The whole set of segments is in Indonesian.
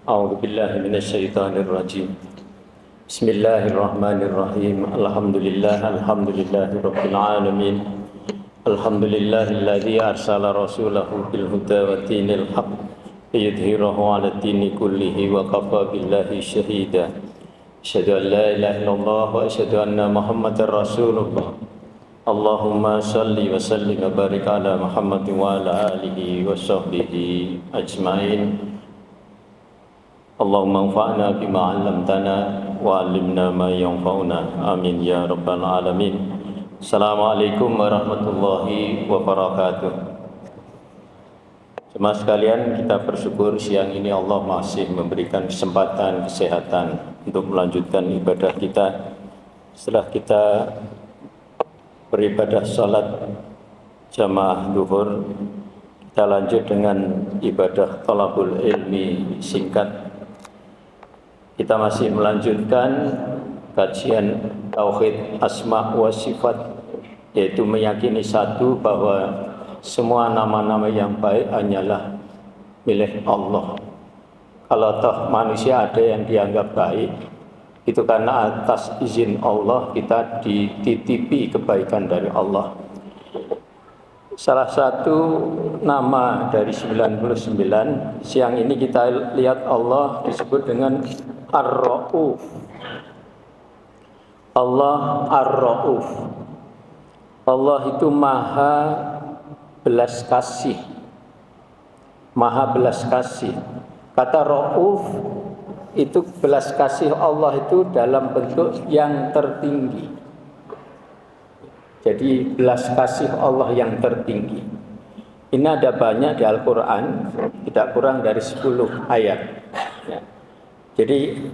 A'udzu billahi minasyaitonir rajim. Bismillahirrahmanirrahim. Alhamdulillahirabbil alamin. Alhamdulillahilladzi arsala rasulahu bil huda wa dinil haqq liyudhhirahu 'alad dini kullihi wa kafa billahi syahida. Asyhadu an la ilaha illallah wa asyhadu anna Muhammadar Rasulullah. Allahumma shalli wa sallim wa barik ala Muhammad wa ala alihi wa sahbihi ajmain. Allahumma anfa'na bima 'allamtana wa 'allimna ma yanfa'una. Amin ya rabbal alamin. Assalamualaikum warahmatullahi wabarakatuh. Jemaah sekalian, kita bersyukur siang ini Allah masih memberikan kesempatan, kesehatan untuk melanjutkan ibadah kita. Setelah kita beribadah salat jamaah zuhur, kita lanjut dengan ibadah thalabul ilmi singkat. Kita masih melanjutkan kajian tauhid asma wa sifat, yaitu meyakini satu bahwa semua nama-nama yang baik hanyalah milik Allah. Kalau toh manusia ada yang dianggap baik, itu karena atas izin Allah kita dititipi kebaikan dari Allah. Salah satu nama dari 99, siang ini kita lihat Allah disebut dengan Ar-Ra'uf. Allah Ar-Ra'uf. Allah itu maha belas kasih. Maha belas kasih. Kata Ra'uf itu belas kasih Allah itu dalam bentuk yang tertinggi. Jadi belas kasih Allah yang tertinggi. Ini ada banyak di Al-Quran, tidak kurang dari 10 ayat. Ya. Jadi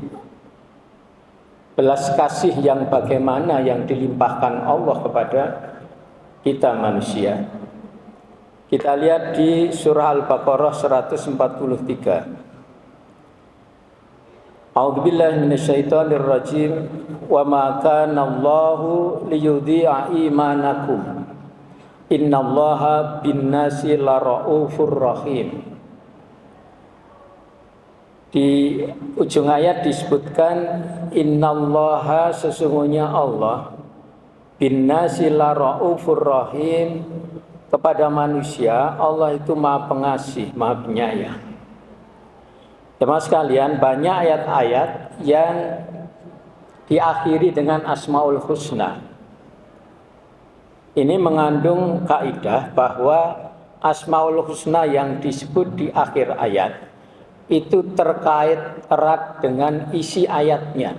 belas kasih yang bagaimana yang dilimpahkan Allah kepada kita manusia. Kita lihat di surah Al-Baqarah 143. A'udzubillahi minasyaitonir rajim. Wa ma kana Allahu liyudhi'a imanakum. Innallaha bin-nasi lara'ufur rahim. Di ujung ayat disebutkan innallaha, sesungguhnya Allah, bin-nasi lara'ufur rahim, kepada manusia Allah itu maha pengasih, maha penyayang. Teman sekalian, banyak ayat-ayat yang diakhiri dengan Asmaul Husna. Ini mengandung kaidah bahwa Asmaul Husna yang disebut di akhir ayat itu terkait erat dengan isi ayatnya.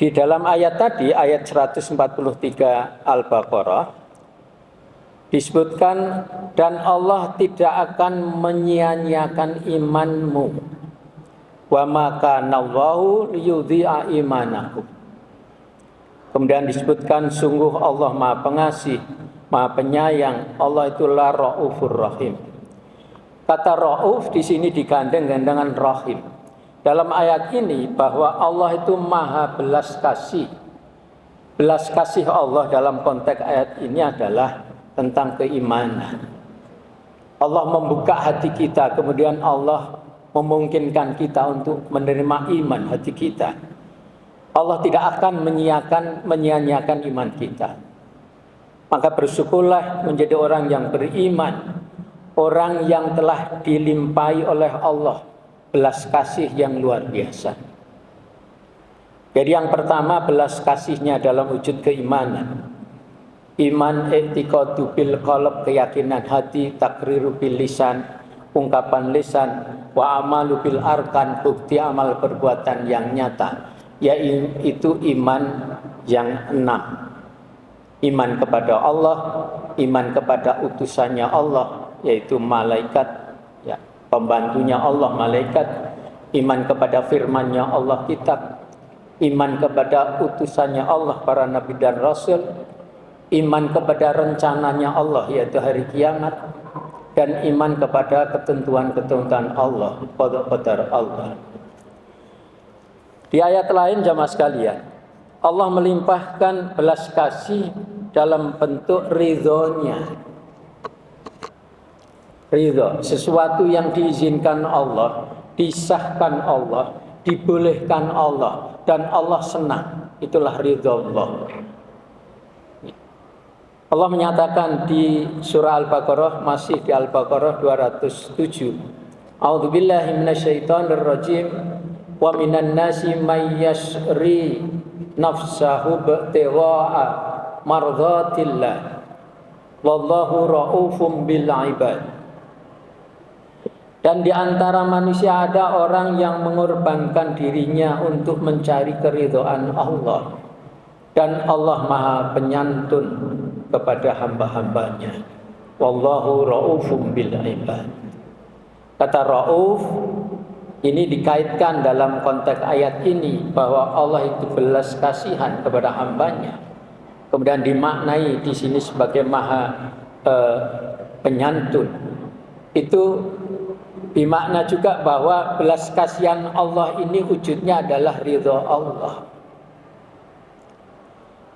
Di dalam ayat tadi, ayat 143 Al-Baqarah, disebutkan, dan Allah tidak akan menyia-nyiakan imanmu. Wa ma kana Allahu liyudhi'a imanakum. Kemudian disebutkan, sungguh Allah maha pengasih, maha penyayang. Allah itu la ra'ufur rahim. Kata ra'uf di sini digandeng dengan rahim. Dalam ayat ini bahwa Allah itu maha belas kasih. Belas kasih Allah dalam konteks ayat ini adalah tentang keimanan. Allah membuka hati kita, kemudian Allah memungkinkan kita untuk menerima iman hati kita. Allah tidak akan menyia-nyiakan iman kita. Maka bersyukurlah menjadi orang yang beriman, orang yang telah dilimpahi oleh Allah belas kasih yang luar biasa. Jadi yang pertama, belas kasihnya dalam wujud keimanan. Iman i'tiqadu bil qalb, keyakinan hati, takriru bil lisan, ungkapan lisan, wa amalu bil arkan, bukti amal perbuatan yang nyata. Yaitu iman yang 6. Iman kepada Allah, iman kepada utusannya Allah, yaitu malaikat, ya, pembantunya Allah malaikat, iman kepada firman-Nya Allah kitab, iman kepada utusannya Allah para nabi dan rasul, iman kepada rencananya Allah yaitu hari kiamat, dan iman kepada ketentuan-ketentuan Allah, qada Allah. Di ayat lain jamaah sekalian, Allah melimpahkan belas kasih dalam bentuk ridhonya. Ridho, sesuatu yang diizinkan Allah, disahkan Allah, dibolehkan Allah, dan Allah senang. Itulah ridho Allah. Allah menyatakan di surah Al-Baqarah, masih di Al-Baqarah 207. A'udzubillahi minasyaitonirrajim. Wa minan nasi may yashri nafsahu btigha'a mardhatillah. Wallahu raufum bil ibad. Dan di antara manusia ada orang yang mengorbankan dirinya untuk mencari keridhaan Allah. Dan Allah Maha Penyantun kepada hamba-hambanya. Wallahu raufum bil ibad. Kata rauf ini dikaitkan dalam konteks ayat ini bahwa Allah itu belas kasihan kepada hambanya. Kemudian dimaknai di sini sebagai Maha Penyantun. Itu bermakna juga bahwa belas kasihan Allah ini wujudnya adalah ridha Allah.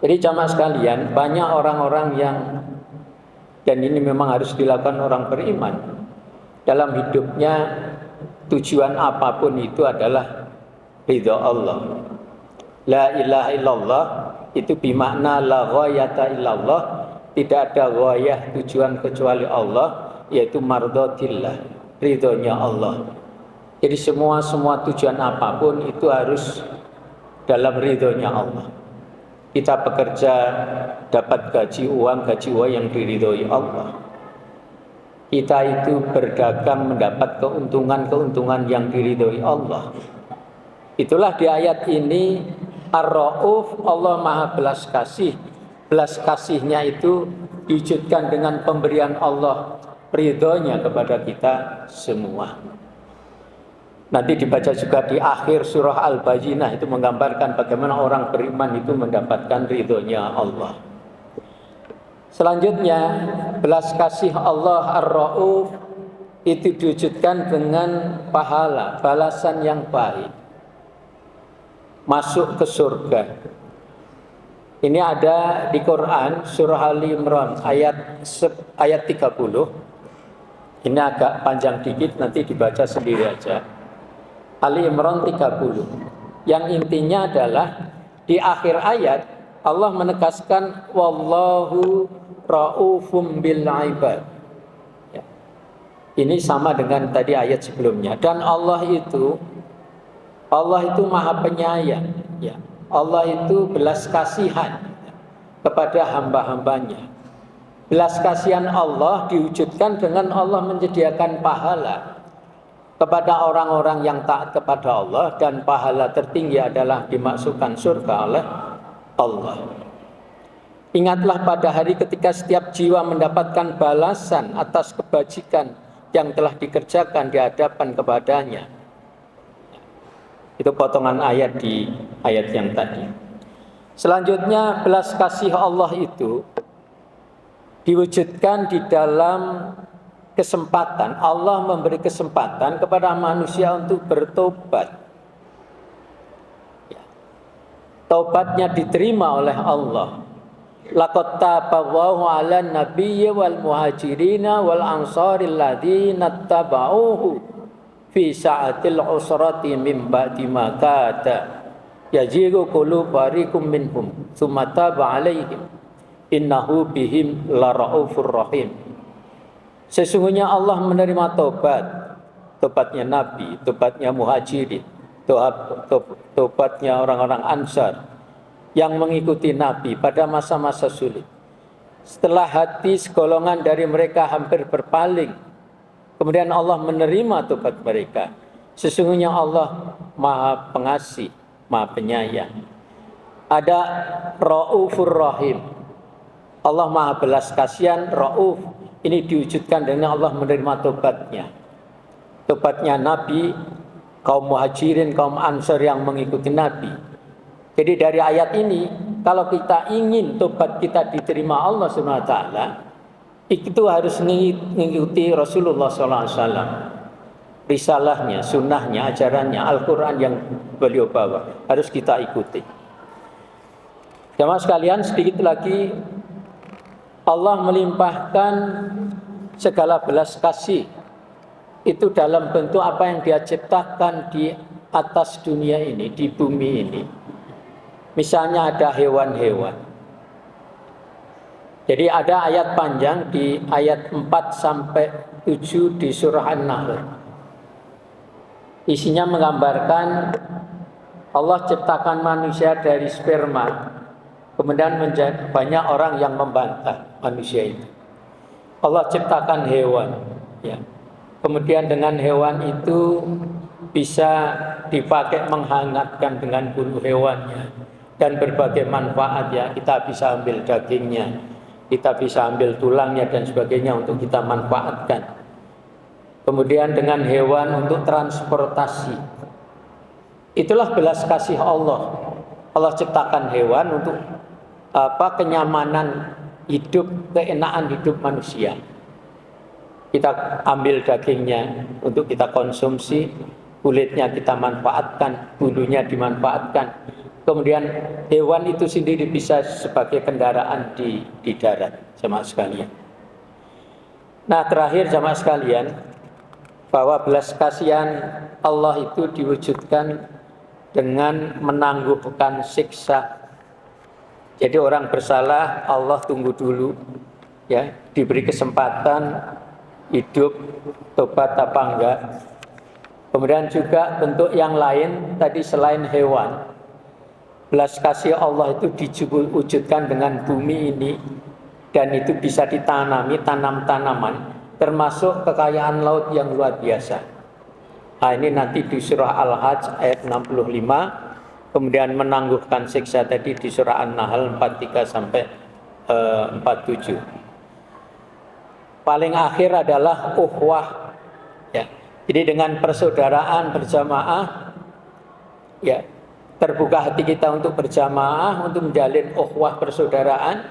Jadi jamaah sekalian, banyak orang-orang yang, dan ini memang harus dilakukan orang beriman, dalam hidupnya tujuan apapun itu adalah ridha Allah. La ilaha illallah itu bermakna la ghayata illallah, tidak ada ghayah tujuan kecuali Allah, yaitu mardhatillah, ridhonya Allah. Jadi semua tujuan apapun itu harus dalam ridhonya Allah. Kita bekerja dapat gaji uang yang diridhoi Allah. Kita itu berdagang mendapat keuntungan yang diridhoi Allah. Itulah di ayat ini Ar-Rauf, Allah Maha belas kasih. Belas kasihnya itu diwujudkan dengan pemberian Allah ridhonya kepada kita semua. Nanti dibaca juga di akhir surah Al-Bayyinah, itu menggambarkan bagaimana orang beriman itu mendapatkan ridhonya Allah. Selanjutnya, belas kasih Allah Ar-Rauf itu diwujudkan dengan pahala, balasan yang baik. Masuk ke surga. Ini ada di Quran surah Ali Imran ayat 30. Ini agak panjang dikit, nanti dibaca sendiri aja. Ali Imran 30. Yang intinya adalah di akhir ayat Allah menegaskan wallahu raufum bil ibad. Ya. Ini sama dengan tadi ayat sebelumnya. Dan Allah itu Maha Penyayang. Ya. Allah itu belas kasihan kepada hamba-hambanya. Belas kasihan Allah diwujudkan dengan Allah menyediakan pahala kepada orang-orang yang taat kepada Allah, dan pahala tertinggi adalah dimasukkan surga oleh Allah. Ingatlah pada hari ketika setiap jiwa mendapatkan balasan atas kebajikan yang telah dikerjakan di hadapan kepadanya. Itu potongan ayat di ayat yang tadi. Selanjutnya, belas kasih Allah itu diwujudkan di dalam kesempatan. Allah memberi kesempatan kepada manusia untuk bertobat. Ya. Taubatnya diterima oleh Allah. Laqad taballahu 'alan nabiyyi wal muhajirina wal ansaril ladzina tabauhu fi sa'atil usrati min ba'di ma kada yajiru qulubarikum minhum tsumma taba 'alaihim innahu bihim laraufur rahim. Sesungguhnya Allah menerima tobatnya Nabi, tobatnya Muhajirin, tobatnya orang-orang Ansar yang mengikuti Nabi pada masa-masa sulit. Setelah hati segolongan dari mereka hampir berpaling, kemudian Allah menerima tobat mereka. Sesungguhnya Allah Maha Pengasih, Maha Penyayang. Ada Raufur Rahim. Allah Maha belas kasihan, Rauf. Ini diwujudkan dengan Allah menerima tobatnya. Tobatnya Nabi, kaum Muhajirin, kaum Ansar yang mengikuti Nabi. Jadi dari ayat ini, kalau kita ingin tobat kita diterima Allah SWT, itu harus mengikuti Rasulullah SAW. Risalahnya, sunnahnya, ajarannya, Al-Quran yang beliau bawa, harus kita ikuti. Jamaah sekalian, sedikit lagi Allah melimpahkan segala belas kasih itu dalam bentuk apa yang Dia ciptakan di atas dunia ini, di bumi ini. Misalnya ada hewan-hewan. Jadi ada ayat panjang di ayat 4 sampai 7 di surah An-Nahl. Isinya menggambarkan Allah ciptakan manusia dari sperma, kemudian banyak orang yang membantah manusia itu. Allah ciptakan hewan, ya. Kemudian dengan hewan itu bisa dipakai menghangatkan dengan bulu hewannya dan berbagai manfaat, ya. Kita bisa ambil dagingnya, kita bisa ambil tulangnya dan sebagainya untuk kita manfaatkan. Kemudian dengan hewan untuk transportasi. Itulah belas kasih Allah. Allah ciptakan hewan untuk kenyamanan hidup, keenaan hidup manusia. Kita ambil dagingnya untuk kita konsumsi, kulitnya kita manfaatkan, bulunya dimanfaatkan. Kemudian hewan itu sendiri bisa sebagai kendaraan di darat, jamaah sekalian. Nah, terakhir jamaah sekalian, bahwa belas kasihan Allah itu diwujudkan dengan menangguhkan siksa. Jadi orang bersalah Allah tunggu dulu, ya, diberi kesempatan hidup, tobat apa enggak. Kemudian juga bentuk yang lain tadi selain hewan, belas kasih Allah itu diwujudkan dengan bumi ini, dan itu bisa ditanami tanam-tanaman, termasuk kekayaan laut yang luar biasa. Nah, ini nanti di surah Al-Hajj ayat 65. Kemudian menangguhkan siksa tadi di surah An-Nahl 43 sampai 47. Paling akhir adalah ukhuwah, ya. Jadi dengan persaudaraan berjamaah, ya, terbuka hati kita untuk berjamaah, untuk menjalin ukhuwah persaudaraan.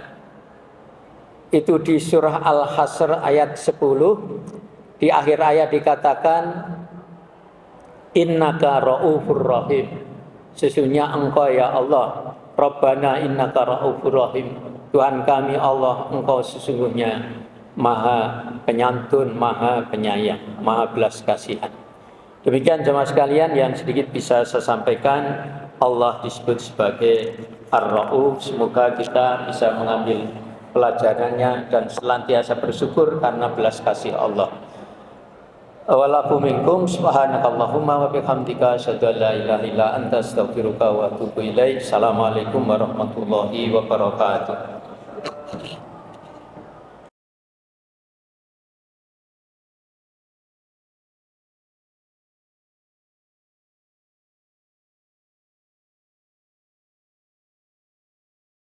Itu di surah Al-Hasr ayat 10. Di akhir ayat dikatakan, innaka ra'ufur rahim. Sesungguhnya Engkau ya Allah, Rabbana innaka ra'ufur rahim. Tuhan kami Allah, Engkau sesungguhnya Maha Penyantun, Maha Penyayang, Maha Belas Kasihan. Demikian jemaah sekalian yang sedikit bisa saya sampaikan. Allah disebut sebagai Ar-Ra'uf. Semoga kita bisa mengambil pelajarannya dan senantiasa bersyukur karena belas kasih Allah. Walakum minkum subhanakallahumma wa bihamdika asyhadu an la ilaha illa anta astaghfiruka wa atubu ilaik. Assalamualaikum warahmatullahi wabarakatuh.